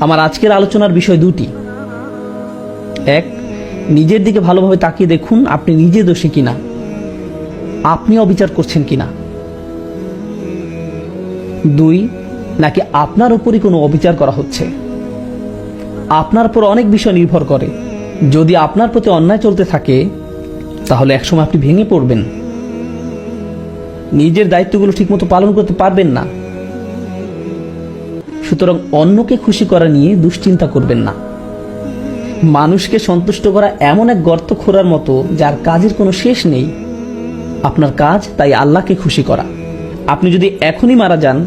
আমার আজকের আলোচনার বিষয় দুটি। এক, নিজের দিকে ভালোভাবে তাকিয়ে দেখুন আপনি নিজে দোষী কিনা, আপনি অবিচার করছেন কিনা। দুই, নাকি আপনার উপরই কোনো অবিচার করা হচ্ছে। আপনার উপর অনেক বিষয় নির্ভর করে। যদি আপনার প্রতি অন্যায় চলতে থাকে তাহলে একসময় আপনি ভেঙে পড়বেন, নিজের দায়িত্বগুলো ঠিকমতো পালন করতে পারবেন না। সুতরাং অন্যকে খুশি করা নিয়ে দুশ্চিন্তা করবেন না। মানুষকে সন্তুষ্ট করা এমন এক গর্ত খোঁড়ার মতো যার কাজের কোনো শেষ নেই। আপনার কাজ তাই আল্লাহকে খুশি করা। আপনি যদি এখনই মারা যান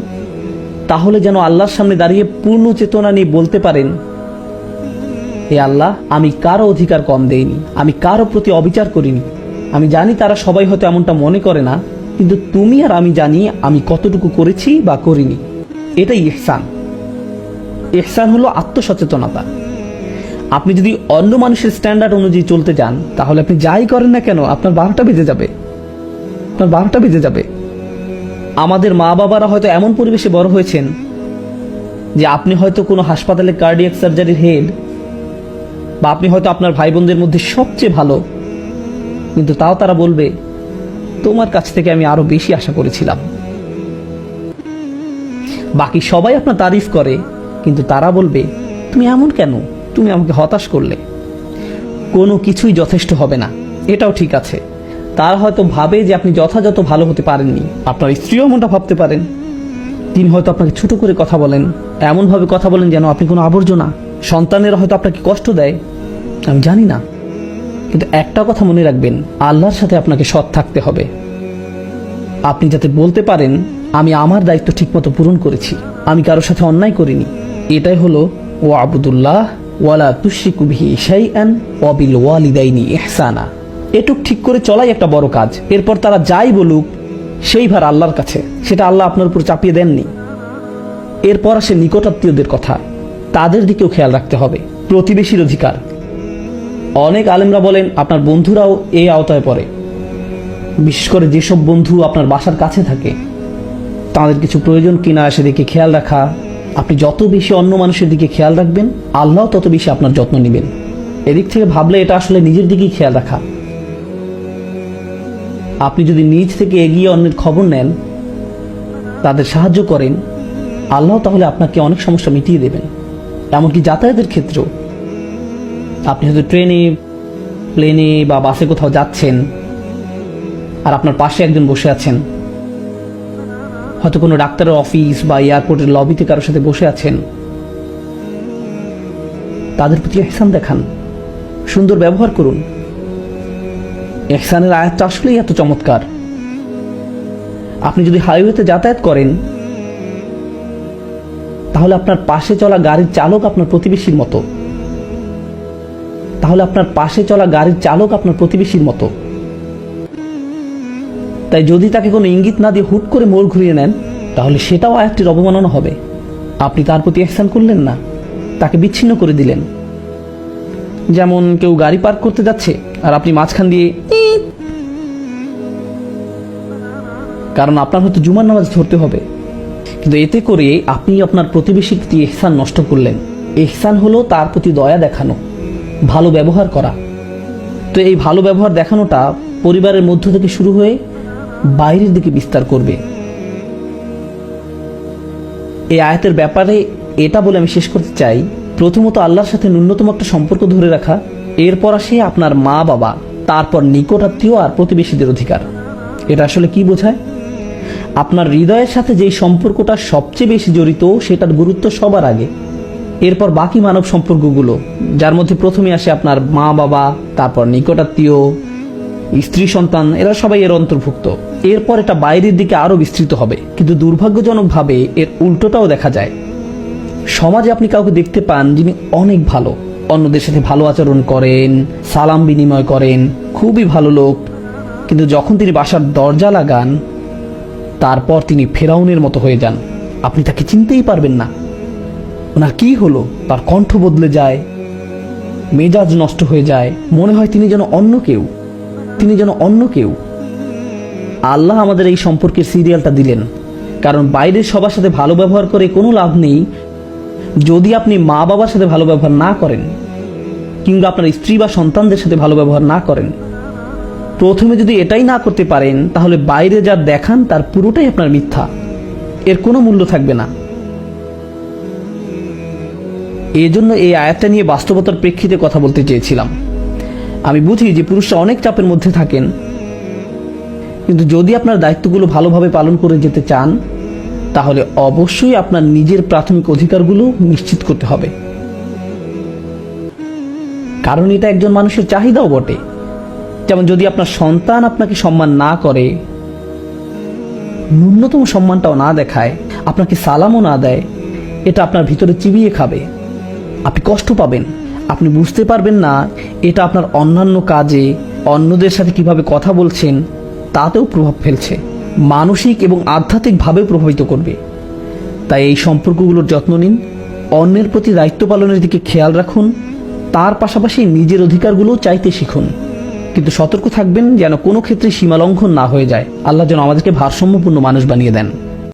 তাহলে যেন আল্লাহর সামনে দাঁড়িয়ে পূর্ণ চেতনা নিয়ে বলতে পারেন, হে আল্লাহ, আমি কারো অধিকার কম দেইনি, আমি কারো প্রতি অবিচার করিনি। আমি জানি তারা সবাই হয়তো এমনটা মনে করে না, কিন্তু তুমি আর আমি জানি আমি কতটুকু করেছি বা করিনি। এটাই ইহসান। ইহসান হলো আত্মসচেতনতা। আপনি যদি অন্য মানুষের স্ট্যান্ডার্ড অনুযায়ী চলতে যান তাহলে আপনি যাই করেন না কেন আপনার 12টা বেজে যাবে, আপনার 12টা বেজে যাবে। আমাদের মা বাবারা হয়তো এমন পরিবেশে বড় হয়েছেন যে আপনি হয়তো কোনো হাসপাতালে কার্ডিয়াক সার্জারির হেড, বা আপনি হয়তো আপনার ভাই বোনদের মধ্যে সবচেয়ে ভালো, কিন্তু তাও তারা বলবে তোমার কাছ থেকে আমি আরো বেশি আশা করেছিলাম। বাকি সবাই আপনার তারিফ করে, কিন্তু তারা বলবে তুমি এমন কেন, তুমি আমাকে হতাশ করলে। কোনো কিছুই যথেষ্ট হবে না, এটাও ঠিক আছে। তারা হয়তো ভাবে যে আপনি যথাযথ ভালো হতে পারেননি। আপনার স্ত্রীও এমনটা ভাবতে পারেন। তিনি হয়তো আপনাকে ছোট করে কথা বলেন, এমনভাবে কথা বলেন যেন আপনি কোনো আবর্জনা। সন্তানেরা হয়তো আপনাকে কষ্ট দেয়, আমি জানি না, কিন্তু একটা কথা মনে রাখবেন, আল্লাহর সাথে আপনাকে সৎ থাকতে হবে। আপনি যাতে বলতে পারেন আমি আমার দায়িত্ব ঠিকমতো পূরণ করেছি, আমি কারোর সাথে অন্যায় করিনি। এটাই হলো ও আবুদুল্লাহ ওয়ালা তুশরিকু বিহি শাইআন ওয়া বিল ওয়ালিদাইনি ইহসানা। এটুক ঠিক করে চলাই একটা বড় কাজ। এরপর তারা যাই বলুক সেই ভার আল্লাহর কাছে, সেটা আল্লাহ আপনার উপর চাপিয়ে দেননি। এরপর আসে নিকটাত্মীয়দের কথা, তাদের দিকেও খেয়াল রাখতে হবে। প্রতিবেশীর অধিকার, অনেক আলেমরা বলেন আপনার বন্ধুরাও এই আওতায় পড়ে। বিশেষ করে যেসব বন্ধু আপনার বাসার কাছে থাকে, তাদের কিছু প্রয়োজন কিনা সেদিকে খেয়াল রাখা। আপনি যত বেশি অন্য মানুষের দিকে খেয়াল রাখবেন আল্লাহ তত বেশি আপনার যত্ন নেবেন। এদিক থেকে ভাবলে এটা আসলে নিজের দিকেই খেয়াল রাখা। আপনি যদি নিজ থেকে এগিয়ে অন্যের খবর নেন, তাদের সাহায্য করেন, আল্লাহ তাহলে আপনাকে অনেক সমস্যা মিটিয়ে দেবেন। এমনকি যাতায়াতের ক্ষেত্রেও আপনি হয়তো ট্রেনে, প্লেনে বা বাসে কোথাও যাচ্ছেন, আর আপনার পাশে একজন বসে আছেন, হয়তো কোনো ডাক্তারের অফিস বা এয়ারপোর্টের লবিতে কারোর সাথে বসে আছেন, তাদের প্রতি ইহসান দেখান, সুন্দর ব্যবহার করুন। ইহসানের আয়াতটা আসলেই এত চমৎকার। আপনি যদি হাইওয়েতে যাতায়াত করেন তাহলে আপনার পাশে চলা গাড়ির চালক আপনার প্রতিবেশীর মতো, তাহলে আপনার পাশে চলা গাড়ির চালক আপনার প্রতিবেশীর মতো। তাই যদি তাকে কোনো ইঙ্গিত না দিয়ে হুট করে মোড় ঘুরিয়ে নেন তাহলে সেটাও আয়াতটির অবমাননা হবে। আপনি তার প্রতি ইহসান করলেন না, তাকে বিচ্ছিন্ন করে দিলেন। যেমন কেউ গাড়ি পার্ক করতে যাচ্ছে আর আপনি মাঝখান দিয়ে, কারণ আপনার হয়তো জুমার নামাজ ধরতে হবে, কিন্তু এতে করে আপনি আপনার প্রতিবেশীর প্রতি ইহসান নষ্ট করলেন। ইহসান হলো তার প্রতি দয়া দেখানো, ভালো ব্যবহার করা। তো এই ভালো ব্যবহার দেখানোটা পরিবারের মধ্য থেকে শুরু হয়ে বাইরের দিকে বিস্তার করবে। এই আয়াতের ব্যাপারে এটা বলে আমি শেষ করতে চাই, প্রথমত আল্লাহর সাথে ন্যূনতম একটা সম্পর্ক ধরে রাখা, এরপর আসে আপনার মা বাবা, তারপর নিকটাত্মীয় আর প্রতিবেশীদের অধিকার। এটা আসলে কি বোঝায়? আপনার হৃদয়ের সাথে যেই সম্পর্কটা সবচেয়ে বেশি জড়িত সেটার গুরুত্ব সবার আগে, এরপর বাকি মানব সম্পর্কগুলো, যার মধ্যে প্রথমে আসে আপনার মা বাবা, তারপর নিকটাত্মীয়, স্ত্রী সন্তান, এরা সবাই এর অন্তর্ভুক্ত। এরপর এটা বাইরের দিকে আরো বিস্তৃত হবে। কিন্তু দুর্ভাগ্যজনকভাবে এর উল্টোটাও দেখা যায়। সমাজে আপনি কাউকে দেখতে পান যিনি অনেক ভালো, অন্যদের সাথে ভালো আচরণ করেন, সালাম বিনিময় করেন, খুবই ভালো লোক, কিন্তু যখন তিনি বাসার দরজা লাগান তারপর তিনি ফেরাউনের মতো হয়ে যান। আপনি তাকে চিনতেই পারবেন না। ওনার কি হলো? তার কণ্ঠ বদলে যায়, মেজাজ নষ্ট হয়ে যায়, মনে হয় তিনি যেন অন্য কেউ, তিনি যেন অন্য কেউ। আল্লাহ আমাদের এই সম্পর্কের সিরিয়ালটা দিলেন, কারণ বাইরের সবার সাথে ভালো ব্যবহার করে কোনো লাভ নেই যদি আপনি মা বাবার সাথে ভালো ব্যবহার না করেন, কিংবা আপনার স্ত্রী বা সন্তানদের সাথে ভালো ব্যবহার না করেন, প্রথমে যদি এটাই না করতে পারেন, তাহলে বাইরে যা দেখান তার পুরোটাই আপনার মিথ্যা, এর কোনো মূল্য থাকবে না। এই জন্য এই আয়াতটা নিয়ে বাস্তবতার প্রেক্ষিতে কথা বলতে চেয়েছিলাম। আমি বুঝি যে পুরুষরা অনেক চাপের মধ্যে থাকেন, কিন্তু যদি আপনার দায়িত্বগুলো ভালোভাবে পালন করে যেতে চান, তাহলে অবশ্যই আপনার নিজের প্রাথমিক অধিকারগুলো নিশ্চিত করতে হবে, কারণ এটা একজন মানুষের চাহিদাও বটে। যেমন যদি আপনার সন্তান আপনাকে সম্মান না করে, ন্যূনতম সম্মানটাও না দেখায়, আপনাকে সালামও না দেয়, এটা আপনার ভিতরে চিবিয়ে খাবে, আপনি কষ্ট পাবেন, আপনি বুঝতে পারবেন না এটা আপনার অন্যান্য কাজে, অন্যদের সাথে কিভাবে কথা বলছেন তাতেও প্রভাব ফেলছে, মানসিক এবং আধ্যাত্মিকভাবে প্রভাবিত করবে। তাই এই সম্পর্কগুলোর যত্ন নিন, অন্যের প্রতি দায়িত্ব পালনের দিকে খেয়াল রাখুন, তার পাশাপাশি নিজের অধিকারগুলো চাইতে শিখুন, কিন্তু সতর্ক থাকবেন যেন কোনো ক্ষেত্রে সীমা লঙ্ঘন না হয়ে যায়। আল্লাহ যেন আমাদেরকে ভারসাম্যপূর্ণ মানুষ বানিয়ে দেন।